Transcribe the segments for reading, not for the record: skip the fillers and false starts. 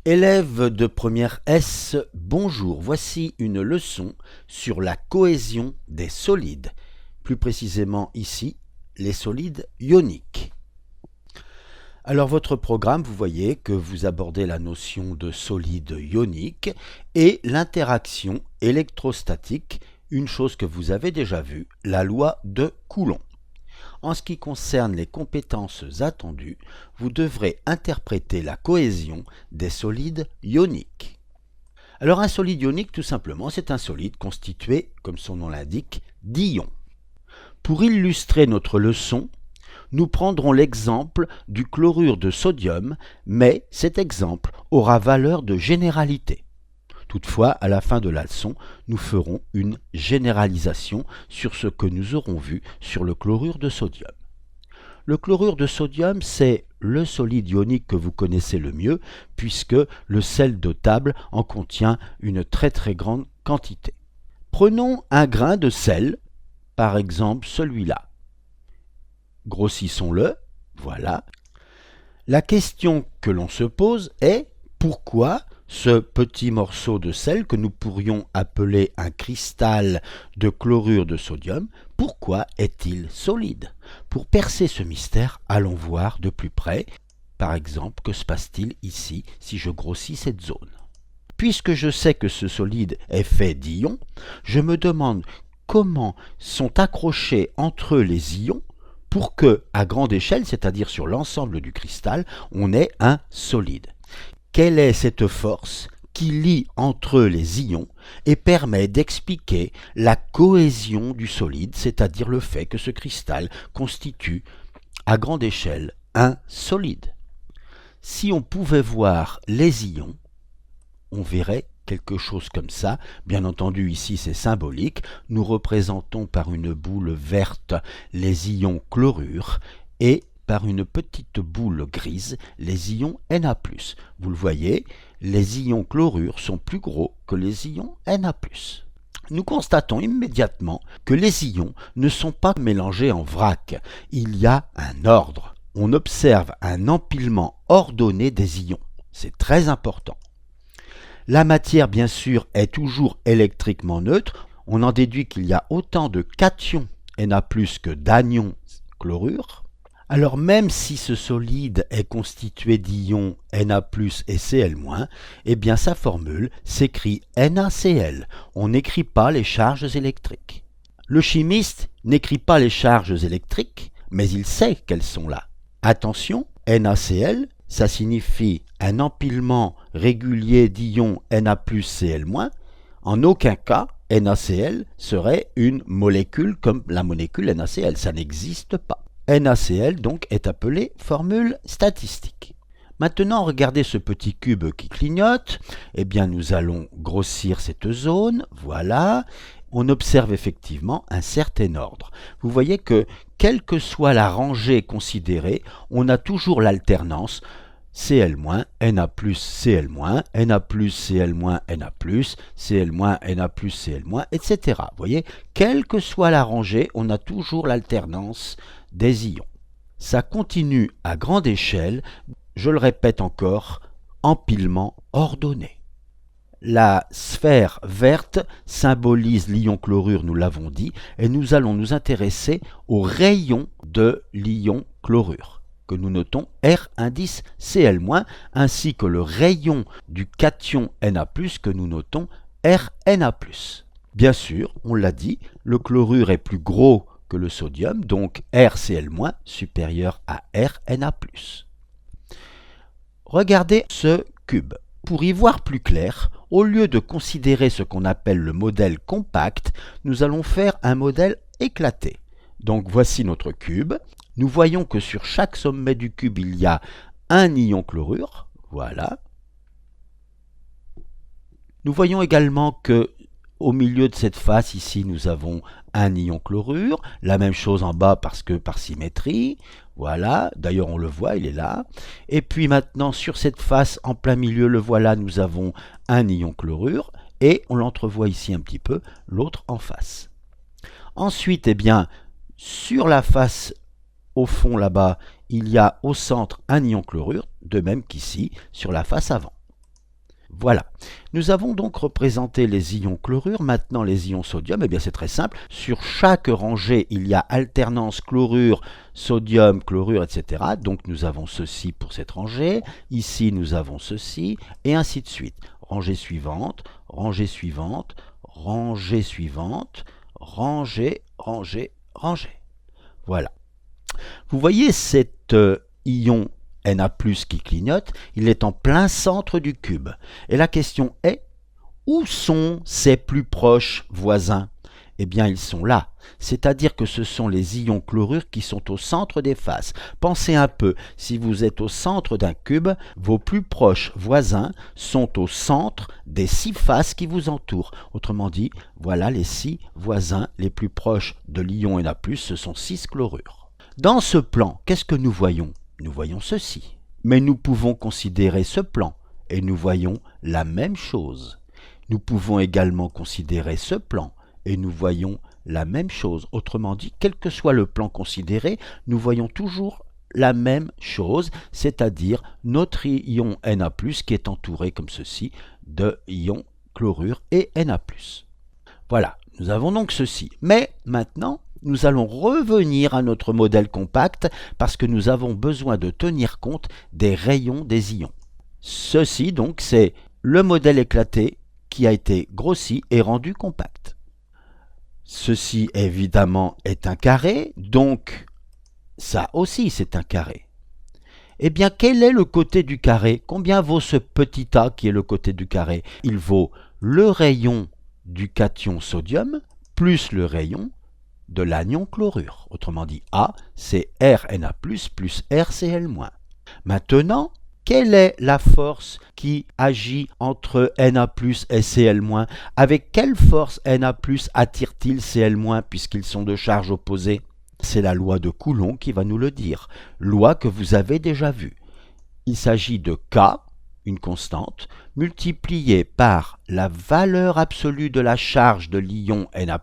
Élèves de première S, bonjour. Voici une leçon sur la cohésion des solides, plus précisément ici, les solides ioniques. Alors votre programme, vous voyez que vous abordez la notion de solide ionique et l'interaction électrostatique, une chose que vous avez déjà vue, la loi de Coulomb. En ce qui concerne les compétences attendues, vous devrez interpréter la cohésion des solides ioniques. Alors un solide ionique, tout simplement, c'est un solide constitué, comme son nom l'indique, d'ions. Pour illustrer notre leçon, nous prendrons l'exemple du chlorure de sodium, mais cet exemple aura valeur de généralité. Toutefois, à la fin de la leçon, nous ferons une généralisation sur ce que nous aurons vu sur le chlorure de sodium. Le chlorure de sodium, c'est le solide ionique que vous connaissez le mieux, puisque le sel de table en contient une très grande quantité. Prenons un grain de sel, par exemple celui-là. Grossissons-le, voilà. La question que l'on se pose est pourquoi ce petit morceau de sel que nous pourrions appeler un cristal de chlorure de sodium, pourquoi est-il solide? Pour percer ce mystère, allons voir de plus près, par exemple, que se passe-t-il ici si je grossis cette zone? Puisque je sais que ce solide est fait d'ions, je me demande comment sont accrochés entre eux les ions pour que, à grande échelle, c'est-à-dire sur l'ensemble du cristal, on ait un solide. Quelle est cette force qui lie entre eux les ions et permet d'expliquer la cohésion du solide, c'est-à-dire le fait que ce cristal constitue, à grande échelle, un solide? Si on pouvait voir les ions, on verrait quelque chose comme ça. Bien entendu, ici c'est symbolique. Nous représentons par une boule verte les ions chlorure et par une petite boule grise les ions Na+. Vous le voyez, les ions chlorure sont plus gros que les ions Na+. Nous constatons immédiatement que les ions ne sont pas mélangés en vrac. Il y a un ordre. On observe un empilement ordonné des ions. C'est très important. La matière, bien sûr, est toujours électriquement neutre. On en déduit qu'il y a autant de cations Na+, que d'anions chlorure. Alors même si ce solide est constitué d'ions Na+, et Cl-, eh bien sa formule s'écrit NaCl. On n'écrit pas les charges électriques. Le chimiste n'écrit pas les charges électriques, mais il sait qu'elles sont là. Attention, NaCl, ça signifie un empilement régulier d'ions Na+, Cl-. En aucun cas, NaCl serait une molécule comme la molécule NaCl. Ça n'existe pas. NaCl donc est appelé formule statistique. Maintenant, regardez ce petit cube qui clignote. Eh bien, nous allons grossir cette zone. Voilà. On observe effectivement un certain ordre. Vous voyez que, quelle que soit la rangée considérée, on a toujours l'alternance Cl-, Na+, Cl-, Na+, Cl-, Na+, Cl-, Na+, Cl-, etc. Vous voyez, quelle que soit la rangée, on a toujours l'alternance des ions. Ça continue à grande échelle, je le répète encore, empilement ordonné. La sphère verte symbolise l'ion chlorure, nous l'avons dit, et nous allons nous intéresser au rayon de l'ion chlorure, que nous notons R indice Cl-, ainsi que le rayon du cation Na+, que nous notons RNa+. Bien sûr, on l'a dit, le chlorure est plus gros que le sodium, donc RCl- supérieur à RNa+. Regardez ce cube. Pour y voir plus clair, au lieu de considérer ce qu'on appelle le modèle compact, nous allons faire un modèle éclaté. Donc voici notre cube. Nous voyons que sur chaque sommet du cube, il y a un ion chlorure. Voilà. Nous voyons également que au milieu de cette face, ici, nous avons un ion chlorure. La même chose en bas parce que par symétrie. Voilà, d'ailleurs on le voit, il est là. Et puis maintenant, sur cette face, en plein milieu, le voilà, nous avons un ion chlorure. Et on l'entrevoit ici un petit peu, l'autre en face. Ensuite, eh bien, sur la face, au fond là-bas, il y a au centre un ion chlorure, de même qu'ici, sur la face avant. Voilà. Nous avons donc représenté les ions chlorure. Maintenant, les ions sodium, eh bien c'est très simple. Sur chaque rangée, il y a alternance chlorure, sodium, chlorure, etc. Donc nous avons ceci pour cette rangée. Ici, nous avons ceci, et ainsi de suite. Rangée suivante, rangée suivante, rangée suivante, rangée, rangée, rangée. Voilà. Vous voyez cet ion Na+, qui clignote, il est en plein centre du cube. Et la question est, où sont ses plus proches voisins? Eh bien, ils sont là. C'est-à-dire que ce sont les ions chlorure qui sont au centre des faces. Pensez un peu, si vous êtes au centre d'un cube, vos plus proches voisins sont au centre des 6 faces qui vous entourent. Autrement dit, voilà les 6 voisins les plus proches de l'ion Na+, ce sont 6 chlorures. Dans ce plan, qu'est-ce que nous voyons? Nous voyons ceci. Mais nous pouvons considérer ce plan et nous voyons la même chose. Nous pouvons également considérer ce plan et nous voyons la même chose. Autrement dit, quel que soit le plan considéré, nous voyons toujours la même chose, c'est-à-dire notre ion Na+, qui est entouré comme ceci de ions chlorure et Na+. Voilà, nous avons donc ceci. Mais maintenant, nous allons revenir à notre modèle compact parce que nous avons besoin de tenir compte des rayons des ions. Ceci donc, c'est le modèle éclaté qui a été grossi et rendu compact. Ceci évidemment est un carré, donc ça aussi c'est un carré. Eh bien, quel est le côté du carré? Combien vaut ce petit a qui est le côté du carré? Il vaut le rayon du cation sodium plus le rayon de l'anion chlorure. Autrement dit, A, c'est RNA+, plus RCl-. Maintenant, quelle est la force qui agit entre Na+, et Cl-? Avec quelle force Na+, attire-t-il Cl-, puisqu'ils sont de charge opposée? C'est la loi de Coulomb qui va nous le dire, loi que vous avez déjà vue. Il s'agit de K, une constante, multipliée par la valeur absolue de la charge de l'ion Na+,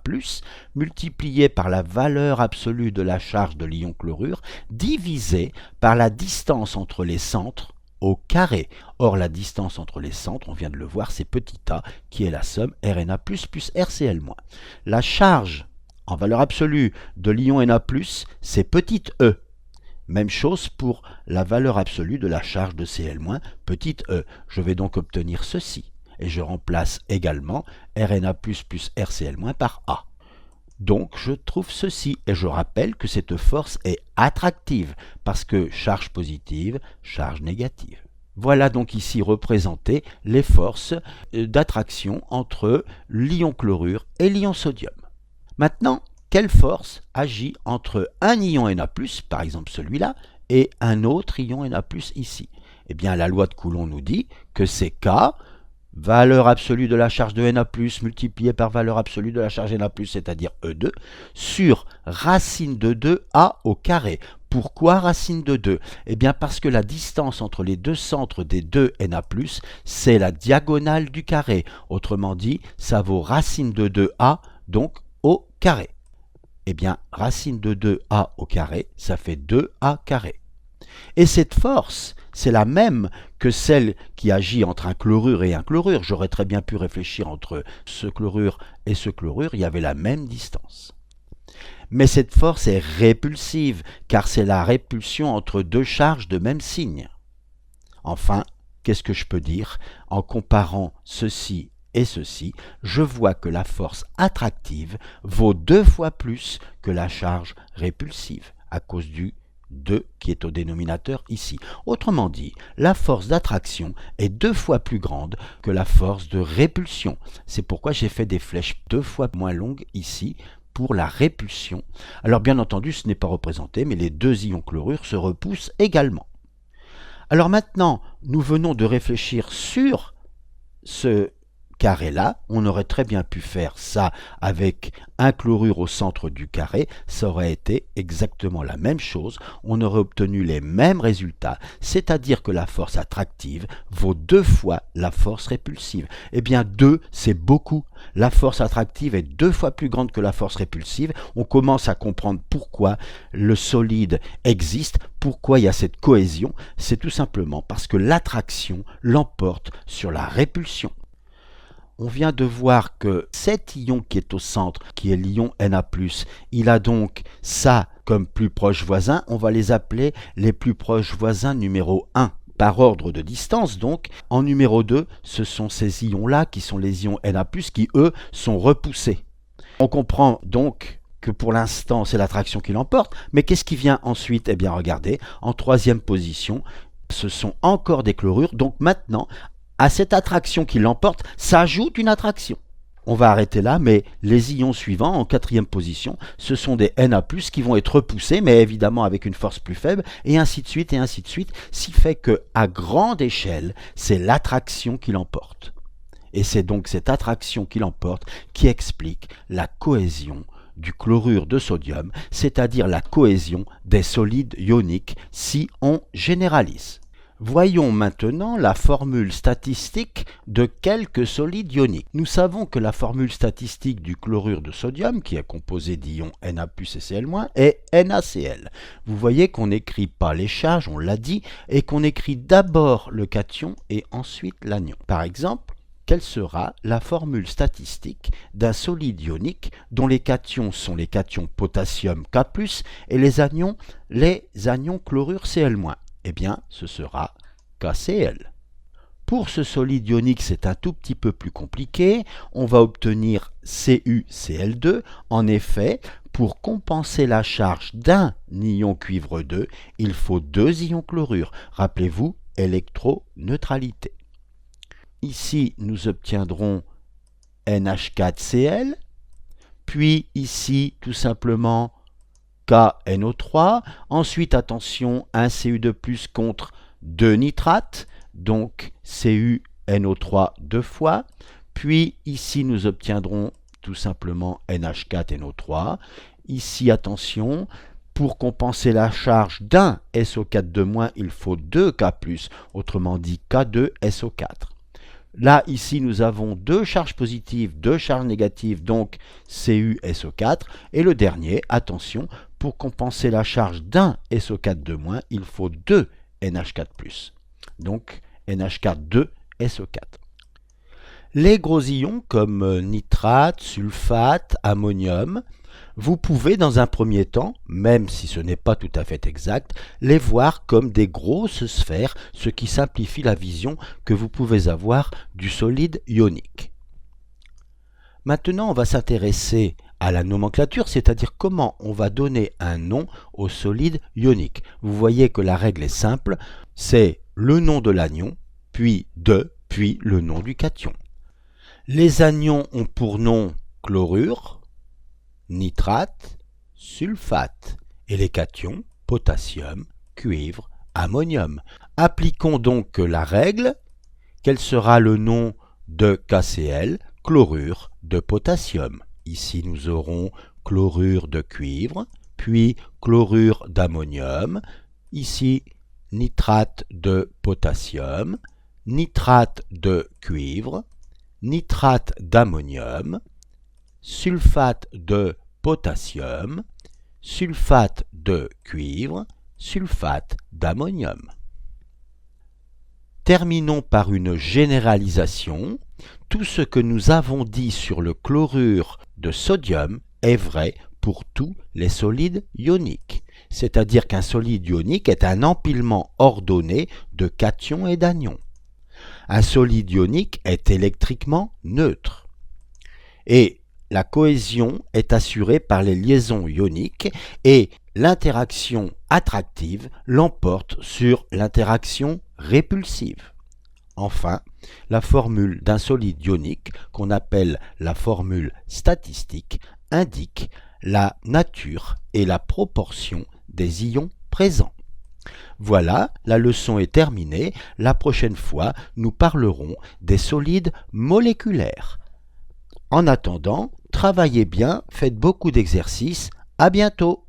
multipliée par la valeur absolue de la charge de l'ion chlorure, divisée par la distance entre les centres au carré. Or, la distance entre les centres, on vient de le voir, c'est petit a, qui est la somme RNA+, plus RCl-. La charge en valeur absolue de l'ion Na+, c'est petit e. Même chose pour la valeur absolue de la charge de Cl-, petite e. Je vais donc obtenir ceci. Et je remplace également RNA+, plus RCl- par A. Donc je trouve ceci. Et je rappelle que cette force est attractive, parce que charge positive, charge négative. Voilà donc ici représentées les forces d'attraction entre l'ion chlorure et l'ion sodium. Maintenant, quelle force agit entre un ion Na+, par exemple celui-là, et un autre ion Na+, ici? Eh bien, la loi de Coulomb nous dit que c'est K, valeur absolue de la charge de Na+, multipliée par valeur absolue de la charge Na+, c'est-à-dire E2, sur racine de 2A au carré. Pourquoi racine de 2? Eh bien, parce que la distance entre les deux centres des deux Na+, c'est la diagonale du carré. Autrement dit, ça vaut racine de 2A, donc au carré. Eh bien, racine de 2a au carré, ça fait 2a carré. Et cette force, c'est la même que celle qui agit entre un chlorure et un chlorure. J'aurais très bien pu réfléchir entre ce chlorure et ce chlorure, il y avait la même distance. Mais cette force est répulsive, car c'est la répulsion entre deux charges de même signe. Enfin, qu'est-ce que je peux dire? En comparant ceci et ceci, je vois que la force attractive vaut 2 fois plus que la charge répulsive, à cause du 2 qui est au dénominateur ici. Autrement dit, la force d'attraction est 2 fois plus grande que la force de répulsion. C'est pourquoi j'ai fait des flèches 2 fois moins longues ici pour la répulsion. Alors bien entendu, ce n'est pas représenté, mais les deux ions chlorure se repoussent également. Alors maintenant, nous venons de réfléchir sur ce carré-là, on aurait très bien pu faire ça avec un chlorure au centre du carré, ça aurait été exactement la même chose, on aurait obtenu les mêmes résultats, c'est-à-dire que la force attractive vaut 2 fois la force répulsive. Eh bien 2, c'est beaucoup. La force attractive est 2 fois plus grande que la force répulsive. On commence à comprendre pourquoi le solide existe, pourquoi il y a cette cohésion. C'est tout simplement parce que l'attraction l'emporte sur la répulsion. On vient de voir que cet ion qui est au centre, qui est l'ion Na+, il a donc ça comme plus proche voisin, on va les appeler les plus proches voisins numéro 1. Par ordre de distance donc, en numéro 2, ce sont ces ions-là qui sont les ions Na+, qui eux sont repoussés. On comprend donc que pour l'instant c'est l'attraction qui l'emporte, mais qu'est-ce qui vient ensuite? Eh bien regardez, en 3e position, ce sont encore des chlorures, donc maintenant, à cette attraction qui l'emporte, s'ajoute une attraction. On va arrêter là, mais les ions suivants, en 4e position, ce sont des Na+, qui vont être repoussés, mais évidemment avec une force plus faible, et ainsi de suite, ce qui fait qu'à grande échelle, c'est l'attraction qui l'emporte. Et c'est donc cette attraction qui l'emporte qui explique la cohésion du chlorure de sodium, c'est-à-dire la cohésion des solides ioniques si on généralise. Voyons maintenant la formule statistique de quelques solides ioniques. Nous savons que la formule statistique du chlorure de sodium, qui est composé d'ions Na+ et Cl-, est NaCl. Vous voyez qu'on n'écrit pas les charges, on l'a dit, et qu'on écrit d'abord le cation et ensuite l'anion. Par exemple, quelle sera la formule statistique d'un solide ionique dont les cations sont les cations potassium K+, et les anions chlorure Cl-? Eh bien, ce sera KCl. Pour ce solide ionique, c'est un tout petit peu plus compliqué. On va obtenir CuCl2. En effet, pour compenser la charge d'un ion cuivre 2, il faut 2 ions chlorure. Rappelez-vous, électroneutralité. Ici, nous obtiendrons NH4Cl, puis ici, tout simplement, KNO3. Ensuite, attention, un Cu2+ contre 2 nitrates, donc CuNO3 2 fois. Puis ici, nous obtiendrons tout simplement NH4NO3. Ici, attention, pour compenser la charge d'un SO4 il faut 2 K+, autrement dit K2SO4. Là, ici, nous avons 2 charges positives, 2 charges négatives, donc CuSO4. Et le dernier, attention, pour compenser la charge d'un SO4 il faut 2 NH4+, donc NH4,2SO4. Les gros ions comme nitrate, sulfate, ammonium, vous pouvez dans un premier temps, même si ce n'est pas tout à fait exact, les voir comme des grosses sphères, ce qui simplifie la vision que vous pouvez avoir du solide ionique. Maintenant, on va s'intéresser à la nomenclature, c'est-à-dire comment on va donner un nom au solide ionique. Vous voyez que la règle est simple, c'est le nom de l'anion, puis le nom du cation. Les anions ont pour nom chlorure, nitrate, sulfate, et les cations, potassium, cuivre, ammonium. Appliquons donc la règle. Quel sera le nom de KCl? Chlorure de potassium. Ici, nous aurons chlorure de cuivre, puis chlorure d'ammonium. Ici, nitrate de potassium, nitrate de cuivre, nitrate d'ammonium, sulfate de potassium, sulfate de cuivre, sulfate d'ammonium. Terminons par une généralisation. Tout ce que nous avons dit sur le chlorure de sodium est vrai pour tous les solides ioniques. C'est-à-dire qu'un solide ionique est un empilement ordonné de cations et d'anions. Un solide ionique est électriquement neutre. Et la cohésion est assurée par les liaisons ioniques et l'interaction attractive l'emporte sur l'interaction répulsive. Enfin, la formule d'un solide ionique, qu'on appelle la formule statistique, indique la nature et la proportion des ions présents. Voilà, la leçon est terminée. La prochaine fois, nous parlerons des solides moléculaires. En attendant, travaillez bien, faites beaucoup d'exercices. À bientôt!